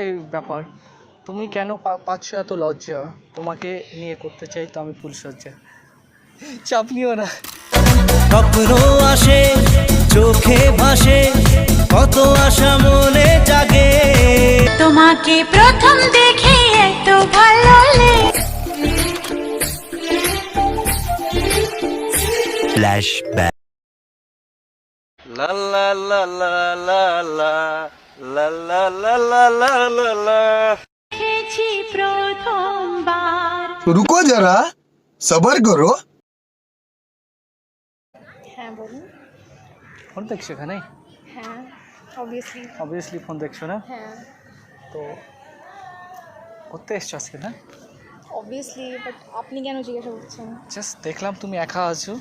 একটাই ব্যাপার, তুমি কেন পাচ্ছ এত লজ্জা? তোমাকে নিয়ে করতে চাই তো আমি ফুলসজ্জা। চাপ নিও না। স্বপ্ন আসে চোখে ভাসে, কত আশা মনে জাগে, তোমাকে প্রথম দেখে এত ভালো ফ্ল্যাশব্যাক। লা লা লা লা লা লা লা লা লা লা লা লা লা। লেগেছি প্রথমবার। रुको जरा सबर करो। হ্যাঁ বলুন। ফোন দেখছো এখানে? হ্যাঁ অবভিয়াসলি। অবভিয়াসলি ফোন দেখছো না? হ্যাঁ তো করতে এসছো আজকে না? অবভিয়াসলি, বাট আপনি কেন জিজ্ঞাসা করছেন? জাস্ট দেখলাম তুমি একা আছো,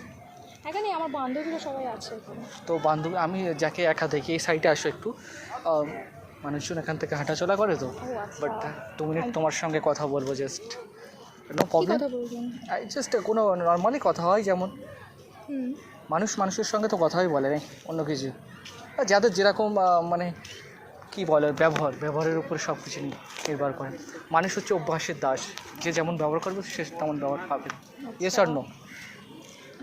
এখানে আমার বান্ধবীরা সবাই আছে এখানে। তো বান্ধবী আমি যাকে একা দেখি এই সাইডে আসো একটু। মানুষজন এখান থেকে হাঁটাচলা করে তো, ও আচ্ছা। বাট 2 মিনিট তোমার সঙ্গে কথা বলবো, জাস্ট নো কি প্রবলেম। কথা বলবেন? জাস্ট কোনো নর্মালি কথা হয়, যেমন হুম। মানুষ মানুষের সঙ্গে তো কথাই বলে না অন্য কিছু। আর যাদের যেরকম মানে কী বলে ব্যবহারের উপর সব কিছু নির্ভর করে। মানুষ হচ্ছে অভ্যাসের দাস, যে যেমন ব্যবহার করবে সে তেমন ব্যবহার পাবে। Yes or no?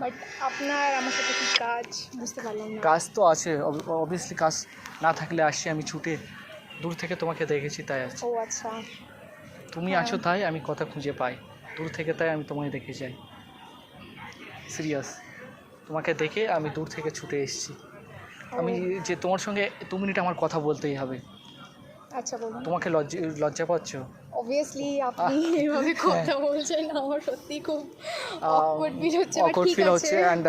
বাট আপনার আমার সাথে কি কাজ বুঝতে পারলাম না। কাজ তো আছে, অবভিয়াসলি কাজ না থাকলে আসি আমি ছুটে, দূর থেকে তোমাকে দেখেছি তাই আছি। ও আচ্ছা। তুমি হ্যাঁ। আছো তাই আমি কথা খুঁজে পাই, দূর থেকে তাই আমি তোমায় দেখে যাই। সিরিয়াস, তোমাকে দেখে আমি দূর থেকে ছুটে এসেছি। আমি যে তোমার সঙ্গে 2 মিনিট আমার কথা বলতেই হবে। আচ্ছা বলুন। তোমাকে লজ্জা পাচ্ছ? অবভিয়াসলি আপনি এভাবে কথা বলছেন, আমার সত্যি খুব অকওয়ার্ড ফিল হচ্ছে, বাট অকওয়ার্ড ঠিক ফিল আছে। হচ্ছে। অ্যান্ড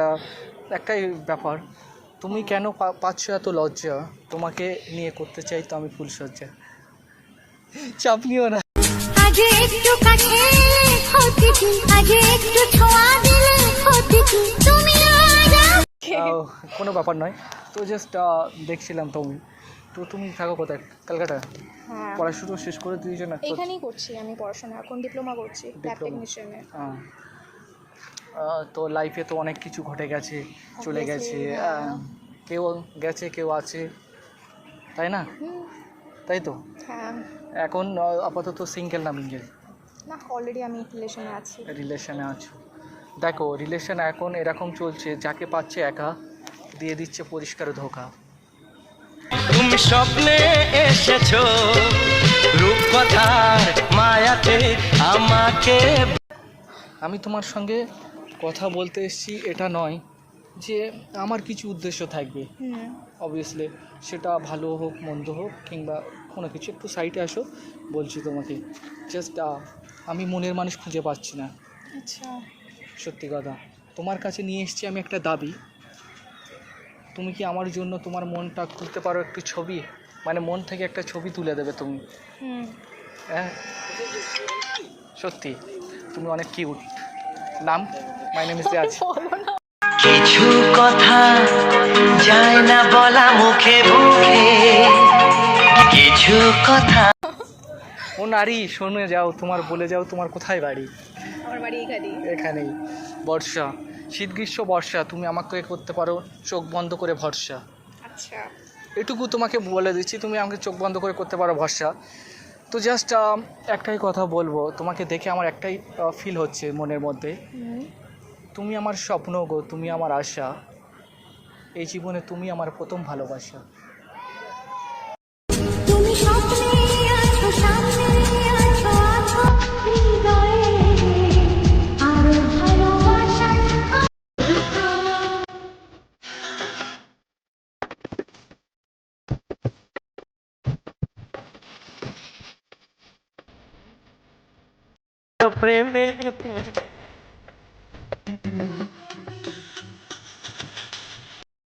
একটাই ব্যাপার, তুমি কেন পাচ্ছ এত লজ্জা? তোমাকে নিয়ে করতে চাই তো আমি ফুলসজ্জা। চাপ নিও না। আগে একটু কাছে হতে কি, আগে একটু ছোঁয়া দিলে হতে কি, তুমি কোনো ব্যাপার নয়। তো জাস্ট দেখছিলাম তুমি থাকো কোথায়? ক্যালকাটা? হ্যাঁ পড়াশুনো শেষ করে দিয়েছো না? এখানেই করছি আমি পড়াশোনা, এখন ডিপ্লোমা করছি ল্যাব Diploma? টেকনিশিয়ানে। তো লাইফে তো অনেক কিছু ঘটে গেছে, চলে গেছে, কেউ গেছে কেউ আছে, তাই না? তাই তো। হ্যাঁ। এখন আপাতত সিঙ্গেল না মিঙ্গেল? না, অলরেডি আমি রিলেশনে আছি। রিলেশনে আছো? দেখো রিলেশন এখন এরকম চলছে, যাকে পাচ্ছে একা দিয়ে দিচ্ছে পরিষ্কার ধোঁকা। তুমি স্বপ্নে এসেছো রূপকথার মায়াতে আমাকে। আমি তোমার সঙ্গে কথা বলতে এসেছি এটা নয় যে আমার কিছু উদ্দেশ্য থাকবে, অবভিয়াসলি সেটা ভালো হোক মন্দ হোক কিংবা কোনো কিছু। একটু সাইডে আসো বলছি তোমাকে। জাস্ট আমি মনের মানুষ খুঁজে পাচ্ছি না, আচ্ছা। সত্যি কথা। তোমার কাছে নিয়ে এসেছি আমি একটা দাবি, তুমি কি আমার জন্য তোমার মনটা খুলতে পারো? একটু ছবি, মানে মন থেকে একটা ছবি তুলে দেবে তুমি। হ্যাঁ সত্যি, তুমি অনেক কিউট। নাম? মাই নেম ইজ রাজ। কিছু কথা যায় না বলা মুখে মুখে, কিছু কথা। ও নারী শুনে যাও, তোমার বলে যাও তোমার কোথায় বাড়ি? আমার বাড়ি এখানেই। এখানেই। বর্ষা, শীত গ্রীষ্ম বর্ষা, তুমি আমাকে করতে পারো চোখ বন্ধ করে ভরসা। আচ্ছা। এটুকু তোমাকে বলে দিচ্ছি, তুমি আমাকে চোখ বন্ধ করে করতে পারো ভরসা। তো জাস্ট একটাই কথা বলবো, তোমাকে দেখে আমার একটাই ফিল হচ্ছে মনের মধ্যে, তুমি আমার স্বপ্ন গো, তুমি আমার আশা, এই জীবনে তুমি আমার প্রথম ভালোবাসা। তুমি স্বপ্নে আছো, সামনে আছো, আছো হৃদয়ে, আরো ভালোবাসা। প্রেমে